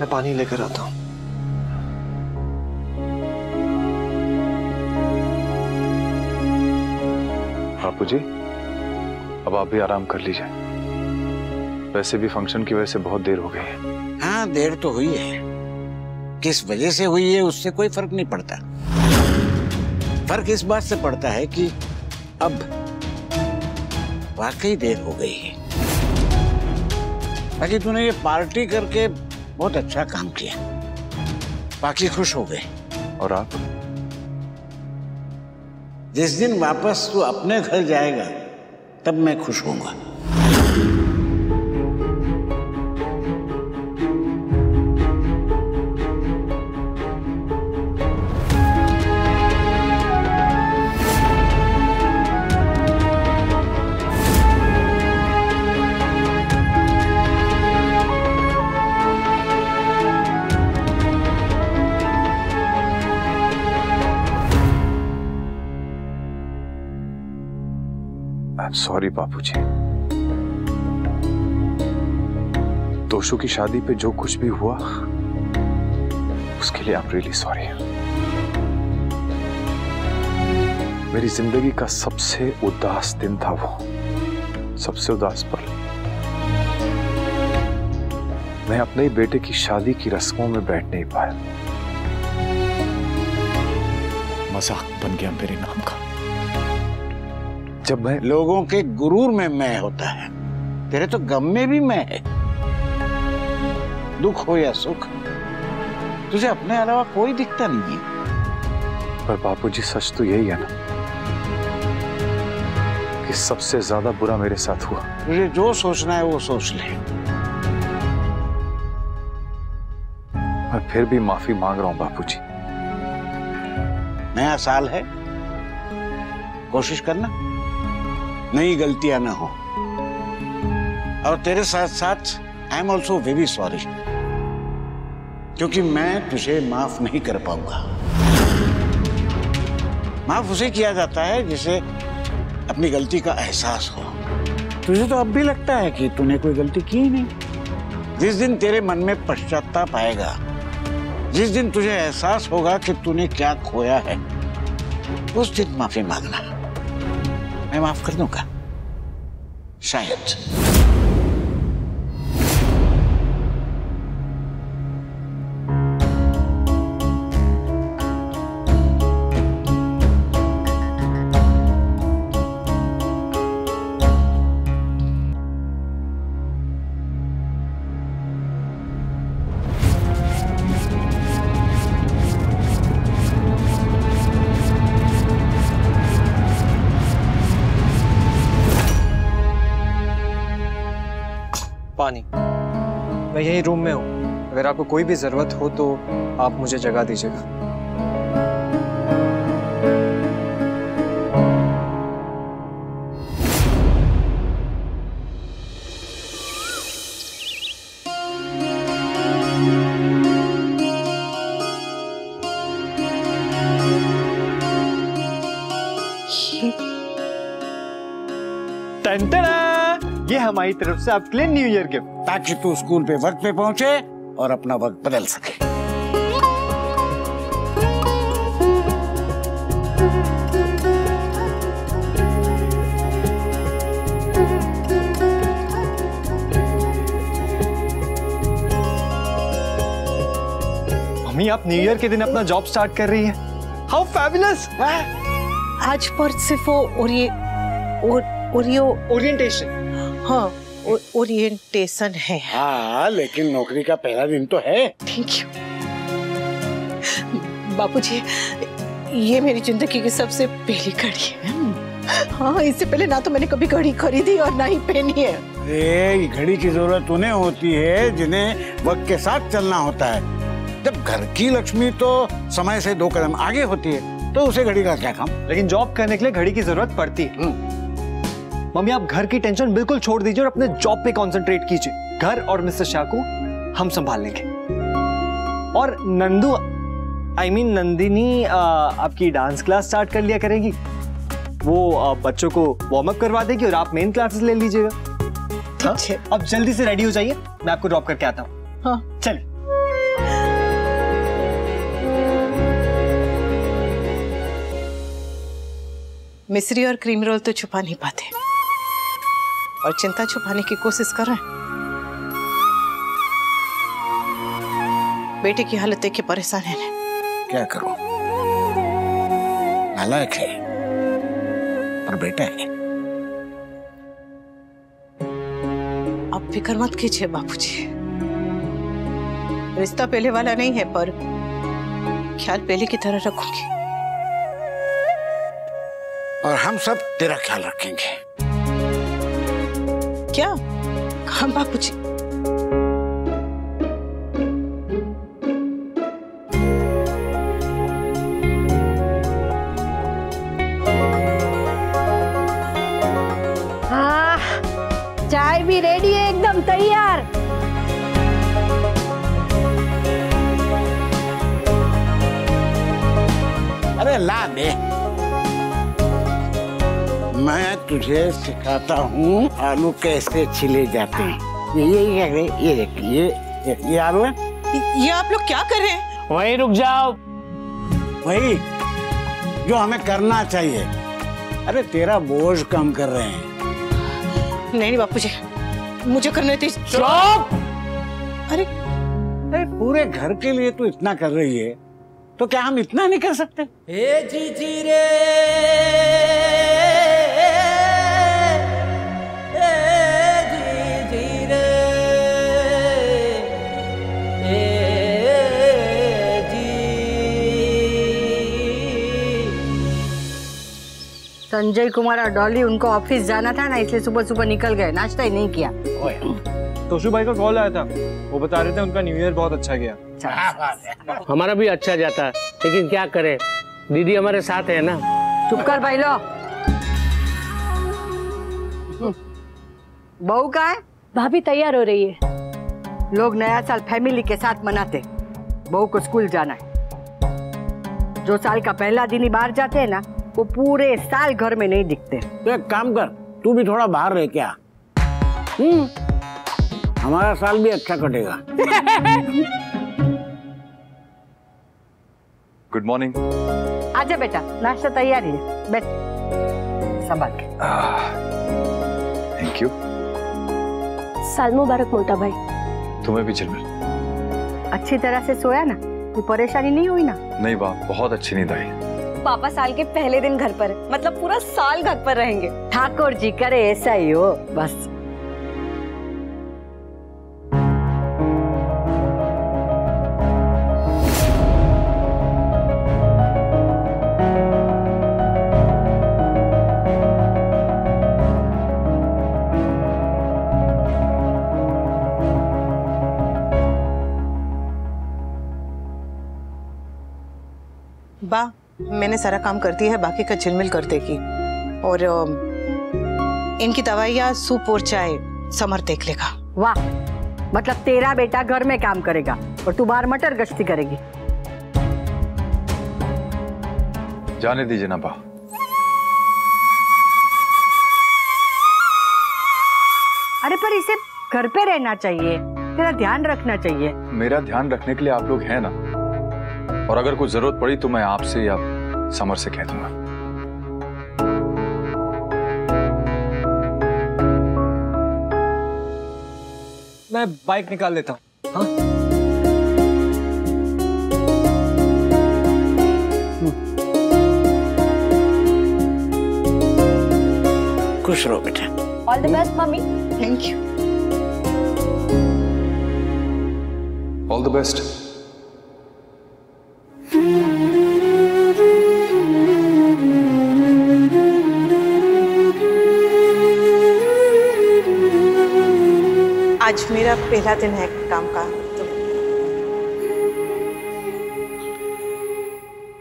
मैं पानी लेकर आता हूँ। बापूजी, अब आप भी आराम कर लीजिए। वैसे भी फंक्शन की वजह से बहुत देर हो गई है। हाँ, देर तो हुई है। किस वजह से हुई है उससे कोई फर्क नहीं पड़ता। फर्क इस बात से पड़ता है कि अब वाकई देर हो गई है। बाकी तूने ये पार्टी करके बहुत अच्छा काम किया, बाकी खुश हो गए। और आप? जिस दिन वापस तू अपने घर जाएगा तब मैं खुश होऊंगा। सॉरी बापूजी, तोशु की शादी पे जो कुछ भी हुआ उसके लिए आई एम रियली सॉरी। मेरी जिंदगी का सबसे उदास दिन था वो, सबसे उदास पल। मैं अपने ही बेटे की शादी की रस्मों में बैठ नहीं पाया। मजाक बन गया मेरे नाम का। जब मैं लोगों के गुरूर में मैं होता है, तेरे तो गम में भी मैं है। दुख हो या सुख, तुझे अपने अलावा कोई दिखता नहीं है। पर बापूजी, सच तो यही है ना कि सबसे ज्यादा बुरा मेरे साथ हुआ। तुझे जो सोचना है वो सोच ले। मैं फिर भी माफी मांग रहा हूं बापूजी। नया साल है, कोशिश करना नई गलतियां ना हो। और तेरे साथ साथ I am also very sorry, क्योंकि मैं तुझे माफ नहीं कर पाऊंगा। माफ उसे किया जाता है जिसे अपनी गलती का एहसास हो। तुझे तो अब भी लगता है कि तूने कोई गलती की ही नहीं। जिस दिन तेरे मन में पश्चाताप आएगा, जिस दिन तुझे एहसास होगा कि तूने क्या खोया है, उस दिन माफी मांगना। मैं माफ कर दूंगा, शायद। पानी, मैं यही रूम में हूँ। अगर आपको कोई भी जरूरत हो तो आप मुझे जगह दीजिएगा। ये हमारी तरफ से आपके लिए न्यू ईयर गिफ्ट, ताकि तू स्कूल पे वक्त पे पहुंचे और अपना वक्त बदल सके। मम्मी, आप न्यू ईयर के दिन अपना जॉब स्टार्ट कर रही हैं। How fabulous. आज पर सिर्फ ओरिएंटेशन। हाँ, ओरिएंटेशन है। हाँ, लेकिन नौकरी का पहला दिन तो है। थैंक यू बापूजी, ये मेरी जिंदगी की सबसे पहली घड़ी है। हाँ, इससे पहले ना तो मैंने कभी घड़ी खरीदी और ना ही पहनी है। ये घड़ी की जरूरत उन्हें होती है जिन्हें वक्त के साथ चलना होता है। जब घर की लक्ष्मी तो समय से 2 कदम आगे होती है, तो उसे घड़ी का क्या काम। लेकिन जॉब करने के लिए घड़ी की जरूरत पड़ती है। मम्मी, आप घर की टेंशन बिल्कुल छोड़ दीजिए और अपने जॉब पे कंसंट्रेट कीजिए। घर और मिस्टर शाह को हम संभाल लेंगे। और नंदू, नंदिनी आपकी डांस क्लास स्टार्ट कर लिया करेगी। वो बच्चों को वार्म अप करवा देगी और आप मेन क्लासेस ले लीजिएगा। अब जल्दी से रेडी हो जाइए, मैं आपको ड्रॉप करके आता हूँ। हाँ, चलिए। मिश्री और क्रीम रोल तो छुपा नहीं पाते और चिंता छुपाने की कोशिश कर रहे हैं। बेटे की हालत देख के परेशान है। क्या करूं, नालायक है पर बेटा है। आप फिक्र मत कीजिए बापूजी, रिश्ता पहले वाला नहीं है पर ख्याल पहले की तरह रखूंगी। और हम सब तेरा ख्याल रखेंगे। क्या? हम बापूजी? हाँ, चाय भी रेडी है, एकदम तैयार। अरे ला दे, मैं तुझे सिखाता हूँ आलू कैसे छिले जाते हैं। ये देख, ये आलू है। ये आप लोग क्या कर रहे हैं? वहीं रुक जाओ। वही जो हमें करना चाहिए। अरे तेरा बोझ कम कर रहे हैं। नहीं बापूजी, मुझे करने दीजिए। चुप! अरे अरे पूरे घर के लिए तू इतना कर रही है तो क्या हम इतना नहीं कर सकते? ए जी जी रे, ए जी जी रे, ए जी। संजय कुमार और डॉली, उनको ऑफिस जाना था ना, इसलिए सुबह सुबह निकल गए, नाश्ता ही नहीं किया। तोशु भाई का कॉल आया था, वो बता रहे थे उनका न्यू ईयर बहुत अच्छा गया। हमारा भी अच्छा जाता है, लेकिन क्या करें, दीदी हमारे साथ है ना। चुप कर भाई लो। बहू का है? भाभी तैयार हो रही है। लोग नया साल फैमिली के साथ मनाते, बहू को स्कूल जाना है। जो साल का पहला दिन ही बाहर जाते हैं ना, वो पूरे साल घर में नहीं दिखते। तो एक काम कर, तू भी थोड़ा बाहर रह क्या। हमारा साल भी अच्छा कटेगा। Good morning. आजा बेटा, नाश्ता तैयार ही है, बैठ संभाल के। Thank you. साल मुबारक मोटा भाई। तुम्हें भी झिलमिल। अच्छी तरह से सोया ना? कोई परेशानी नहीं हुई ना? नहीं वाह, बहुत अच्छी नींद आई। पापा साल के पहले दिन घर पर है, मतलब पूरा साल घर पर रहेंगे। ठाकुर जी करे ऐसा ही हो बस। बा, मैंने सारा काम कर दिया है, बाकी का झिलमिल कर देगी। और इनकी दवाइयाँ, सूप और चाय समर देख लेगा। वाह, मतलब तेरा बेटा घर में काम करेगा और तू बाहर मटर गश्ती करेगी। जाने दीजिए ना बा। अरे पर इसे घर पे रहना चाहिए, तेरा ध्यान रखना चाहिए। मेरा ध्यान रखने के लिए आप लोग हैं ना, और अगर कुछ जरूरत पड़ी तो मैं आपसे या समर से कह दूंगा। मैं बाइक निकाल लेता हूँ। हाँ? खुश रहो बेटा। All the best mummy. Thank you. All the best. आज मेरा पहला दिन है काम का, तो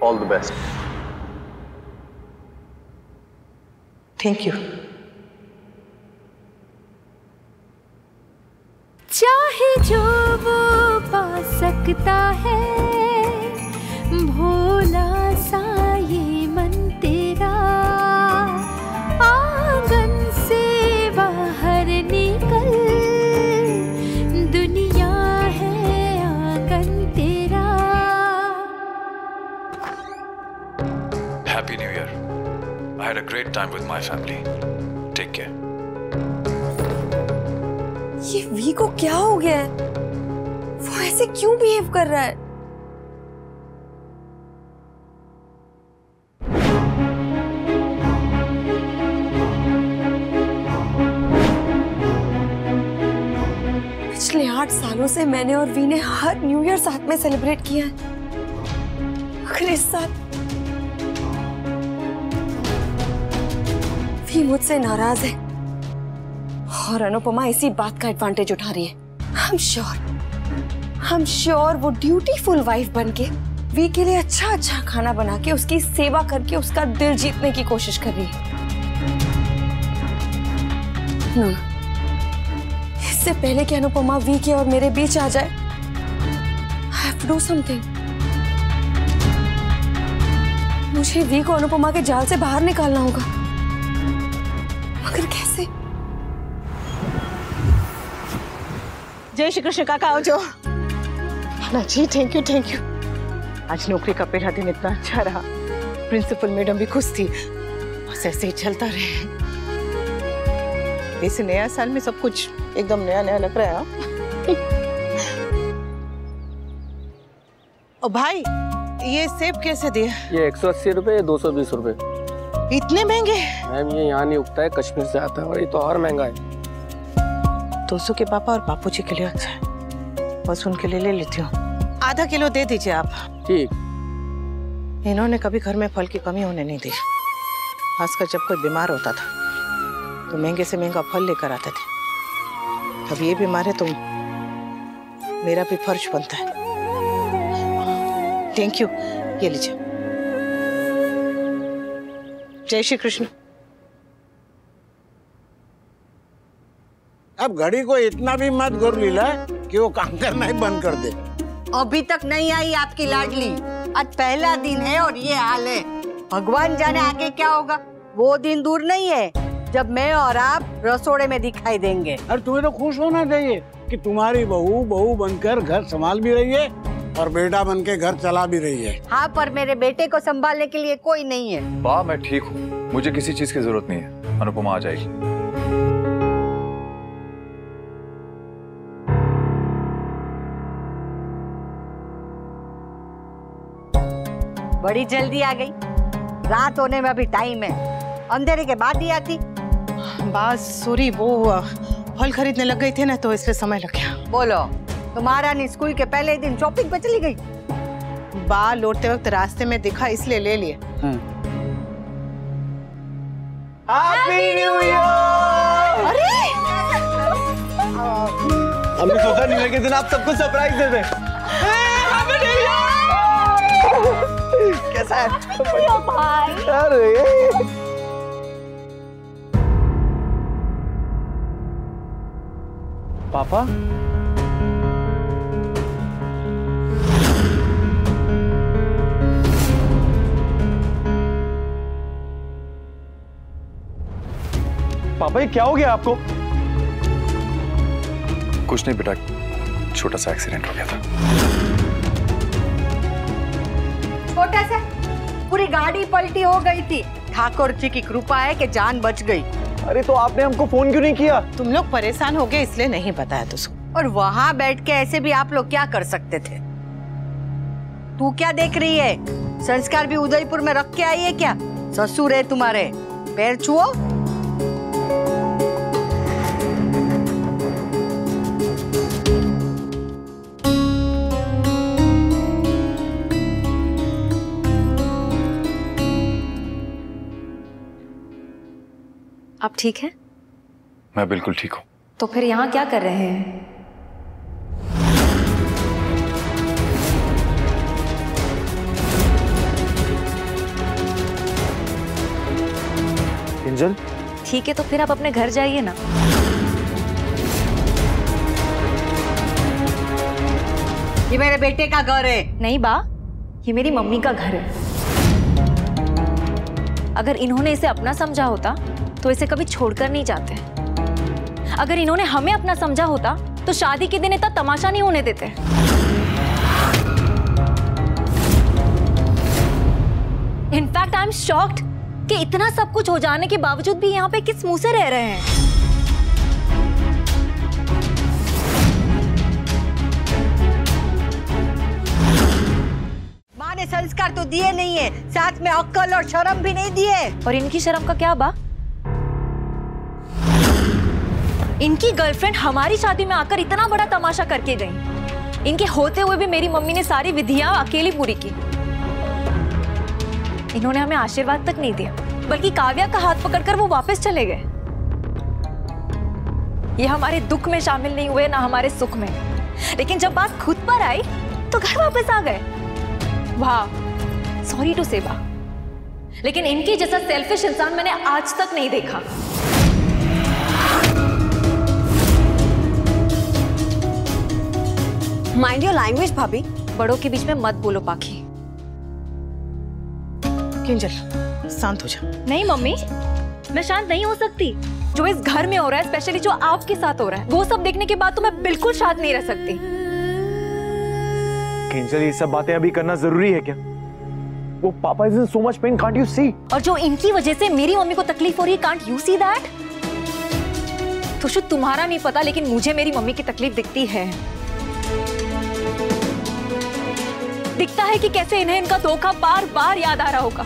all the best. Thank you. चाहे जो वो पा सकता है, भोला सा ये मन तेरा, आंगन से बाहर निकल, दुनिया है आंगन तेरा। Happy new year. I had a great time with my family. Take care. ये वी को क्या हो गया है? वो ऐसे क्यों बिहेव कर रहा है? पिछले 8 सालों से मैंने और वी ने हर न्यू ईयर साथ में सेलिब्रेट किया है। अगर इस साल वी मुझसे नाराज है और अनुपमा इसी बात का एडवांटेज उठा रही है। I'm sure वो ड्यूटीफुल वाइफ बनके वी के लिए अच्छा खाना बना के उसकी सेवा करके उसका दिल जीतने की कोशिश कर रही है। No. इससे पहले कि अनुपमा वी के और मेरे बीच आ जाए, I have to do something. मुझे वी को अनुपमा के जाल से बाहर निकालना होगा, मगर कैसे? जय श्री कृष्ण काका, आओ जो। ना जी, थैंक यू। आज नौकरी का पहला दिन इतना अच्छा रहा, प्रिंसिपल मैडम भी खुश थी। बस ऐसे ही चलता रहे। इस नया साल में सब कुछ एकदम नया लग रहा है। ओ भाई, ये सेब कैसे दिए? ये 180 रुपए, 220 रुपए। इतने महंगे? मैम ये यहाँ नहीं उगता है, कश्मीर से आता है और ये तो और महंगा है। 200 के पापा और बापू जी के लिए अच्छा है, बस उनके लिए ले लेती हूँ। आधा किलो दे दीजिए आप। ठीक। इन्होंने कभी घर में फल की कमी होने नहीं दी, खासकर जब कोई बीमार होता था तो महंगे से महंगा फल लेकर आते थे। अब ये बीमार है तो मेरा भी फर्ज बनता है। थैंक यू, ये लीजिए। जय श्री कृष्ण। अब घड़ी को इतना भी मत गोर लीला कि वो काम करना ही बंद कर दे। अभी तक नहीं आई आपकी लाडली। आज पहला दिन है और ये हाल है। भगवान जाने आगे क्या होगा। वो दिन दूर नहीं है जब मैं और आप रसोड़े में दिखाई देंगे। और तुम्हें तो खुश होना चाहिए कि तुम्हारी बहू बनकर घर संभाल भी रही है और बेटा बनके घर चला भी रही है। हाँ, पर मेरे बेटे को संभालने के लिए कोई नहीं है। बा, मैं ठीक हूँ, मुझे किसी चीज की जरूरत नहीं है। अनुपमा आ जाएगी। बड़ी जल्दी आ गई। रात होने में अभी टाइम है, अंधेरे के बाद ही आती। बस सॉरी, वो फल खरीदने लग गई थी ना तो इसलिए समय लग गया। बोलो, तुम्हारा नहीं स्कूल के पहले दिन शॉपिंग पे चली गई? बा लौटते वक्त रास्ते में दिखा इसलिए ले लिए। Happy new year. अरे हमने सोचा न्यू ईयर के दिन आप सबको सरप्राइज दे दें। कैसा है भाई? अरे पापा, पापा ये क्या हो गया आपको? कुछ नहीं बेटा, छोटा सा एक्सीडेंट हो गया था। छोटा सा? पूरी गाड़ी पलटी हो गई थी। ठाकुर जी की कृपा है कि जान बच गई। अरे तो आपने हमको फोन क्यों नहीं किया? तुम लोग परेशान हो गए इसलिए नहीं बताया तुझको। और वहां बैठ के ऐसे भी आप लोग क्या कर सकते थे? तू क्या देख रही है? संस्कार भी उदयपुर में रख के आई है क्या? ससुर है तुम्हारे, पैर छुओ। आप ठीक हैं? मैं बिल्कुल ठीक हूँ। तो फिर यहाँ क्या कर रहे हैं? किंजल, ठीक है तो फिर आप अपने घर जाइए ना। ये मेरे बेटे का घर है। नहीं बा, ये मेरी मम्मी का घर है। अगर इन्होंने इसे अपना समझा होता तो इसे कभी छोड़कर नहीं जाते। अगर इन्होंने हमें अपना समझा होता तो शादी के दिन इतना तमाशा नहीं होने देते। इनफैक्ट आई एम शॉक्ड कि इतना सब कुछ हो जाने के बावजूद भी यहाँ पे किस मुंह से रह रहे हैं? माँ ने संस्कार तो दिए नहीं है, साथ में अक्ल और शर्म भी नहीं दिए। और इनकी शर्म का क्या बा? इनकी गर्लफ्रेंड हमारी शादी में आकर इतना बड़ा तमाशा करके गई। इनके होते हुए भी मेरी मम्मी ने सारी विधियां अकेली पूरी की। इन्होंने हमें आशीर्वाद तक नहीं दिया, बल्कि काव्या का हाथ पकड़कर वो वापस चले गए। ये हमारे दुख में शामिल नहीं हुए, ना हमारे सुख में। लेकिन जब बात खुद पर आई तो घर वापस आ गए। वाह, सॉरी टू से बा, लेकिन इनकी जैसा सेल्फिश इंसान मैंने आज तक नहीं देखा। माइंड योर लैंग्वेज भाभी। बड़ों के बीच में मत बोलो पाखी। किंजल, शांत हो जा। नहीं मम्मी, मैं शांत नहीं हो सकती। जो इस घर में हो रहा है, स्पेशली जो आपके साथ हो रहा है, वो सब देखने के बाद तो मैं बिल्कुल शांत नहीं रह सकती। किंजल, ये सब बातें अभी करना जरूरी है क्या? वो papa is in so much pain, can't you see? और जो इनकी वजह से मेरी मम्मी को तकलीफ हो रही है, कांट यू सी दैट? तो शायद तुम्हारा नहीं पता, लेकिन मुझे मेरी मम्मी की तकलीफ दिखती है। दिखता है कि कैसे इन्हें इनका धोखा बार बार याद आ रहा होगा,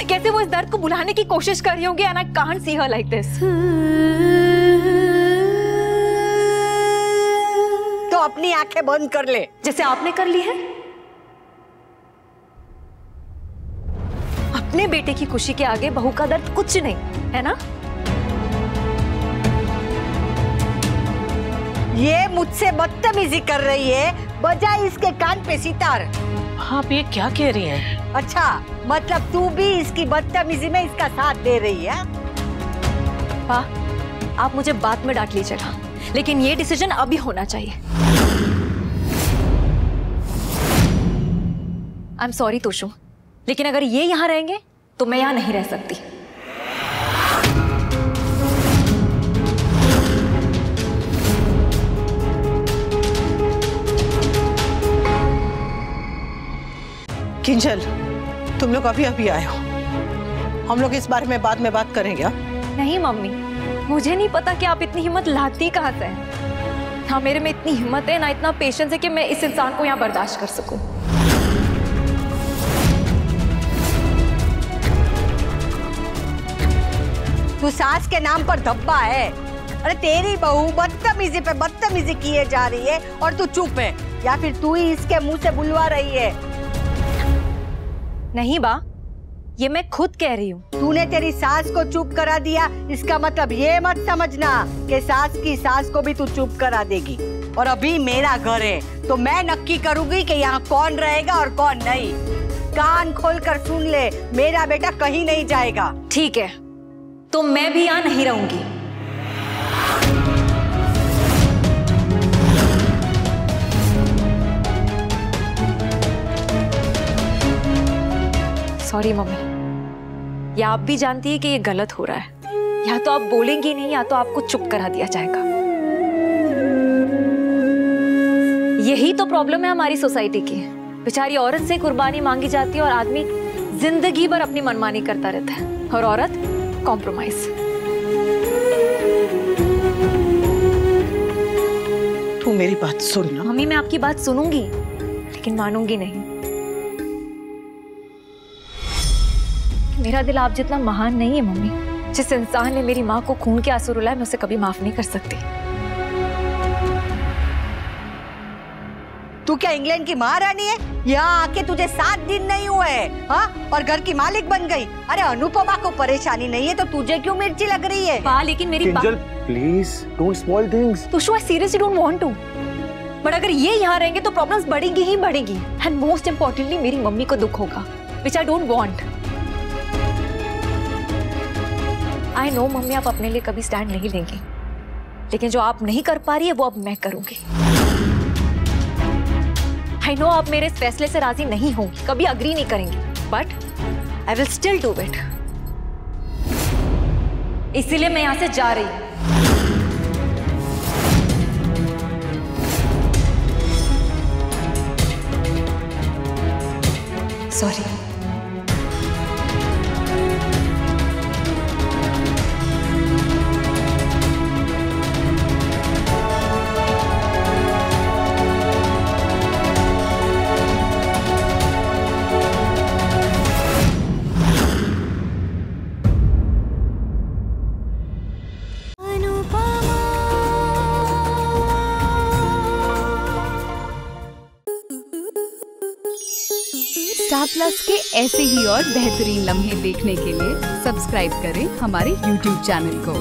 कैसे वो इस दर्द को भुलाने की कोशिश कर रही होंगी। And I can't see her like this. तो अपनी आंखें बंद कर ले, जैसे आपने कर ली है। अपने बेटे की खुशी के आगे बहू का दर्द कुछ नहीं है ना? ये मुझसे बदतमीजी कर रही है, बजाय इसके कान पे सितार। आप ये क्या कह रही हैं? अच्छा, मतलब तू भी इसकी बदतमीजी में इसका साथ दे रही है? आप मुझे बाद में डांट लीजिएगा, लेकिन ये डिसीजन अभी होना चाहिए। आई एम सॉरी तोशु, लेकिन अगर ये यहाँ रहेंगे तो मैं यहाँ नहीं रह सकती। किंजल, तुम लोग अभी अभी आए हो, हम लोग इस बारे में बाद में बात करेंगे। नहीं मम्मी, मुझे नहीं पता कि आप इतनी हिम्मत लाती कहाँ से हैं। ना मेरे में इतनी हिम्मत है, ना इतना पेशेंस है कि मैं इस इंसान को यहाँ बर्दाश्त कर सकूं। तू सास के नाम पर धब्बा है। अरे तेरी बहू बदतमीजी पे बदतमीजी किए जा रही है और तू चुप है, या फिर तू ही इसके मुंह से बुलवा रही है? नहीं बा, ये मैं खुद कह रही हूँ। तूने तेरी सास को चुप करा दिया, इसका मतलब ये मत समझना कि सास की सास को भी तू चुप करा देगी। और अभी मेरा घर है तो मैं नक्की करूंगी कि यहाँ कौन रहेगा और कौन नहीं। कान खोलकर सुन ले, मेरा बेटा कहीं नहीं जाएगा। ठीक है, तो मैं भी यहाँ नहीं रहूंगी। सॉरी मम्मी, या आप भी जानती है कि ये गलत हो रहा है। या तो आप बोलेंगी नहीं, या तो आपको चुप करा दिया जाएगा। यही तो प्रॉब्लम है हमारी सोसाइटी की। बेचारी औरत से कुर्बानी मांगी जाती है और आदमी जिंदगी भर अपनी मनमानी करता रहता है, और औरत कॉम्प्रोमाइज। तू मेरी बात सुन ना। मम्मी, मैं आपकी बात सुनूंगी, लेकिन मानूंगी नहीं। मेरा दिल आप जितना महान नहीं है मम्मी। जिस इंसान ने मेरी माँ को खून के आंसू रुलाए, मैं उसे कभी माफ नहीं कर सकती। तू क्या इंग्लैंड की महारानी है? यहाँ आके तुझे 7 दिन नहीं हुए हैं, हाँ? और घर की मालिक बन गई। अरे अनुपमा को परेशानी नहीं है तो तुझे क्यों मिर्ची लग रही है? लेकिन मेरी Kinjal, please don't spoil things. Toshu, I seriously don't want to, but अगर ये यहाँ रहेंगे तो प्रॉब्लम्स बढ़ेगी ही बढ़ेगी। एंड मोस्ट इंपॉर्टेंटली मेरी मम्मी को दुख होगा, which I don't want. I know mummy, आप अपने लिए कभी स्टैंड नहीं लेंगी, लेकिन जो आप नहीं कर पा रही है वो अब मैं करूंगी। आई नो आप मेरे इस फैसले से राजी नहीं होंगी, कभी अग्री नहीं करेंगी, but I will still do it. इसीलिए मैं यहां से जा रही हूं। सॉरी। स्टार प्लस के ऐसे ही और बेहतरीन लम्हे देखने के लिए सब्सक्राइब करें हमारे YouTube चैनल को।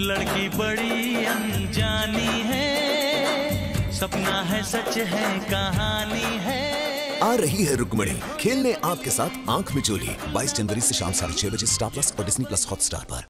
लड़की बड़ी अनजानी है, सपना है सच है कहानी है। आ रही है रुक्मणी खेलने आपके साथ आंख मिचोली 22 जनवरी से शाम 6:30 बजे स्टार प्लस और डिज्नी प्लस हॉटस्टार पर।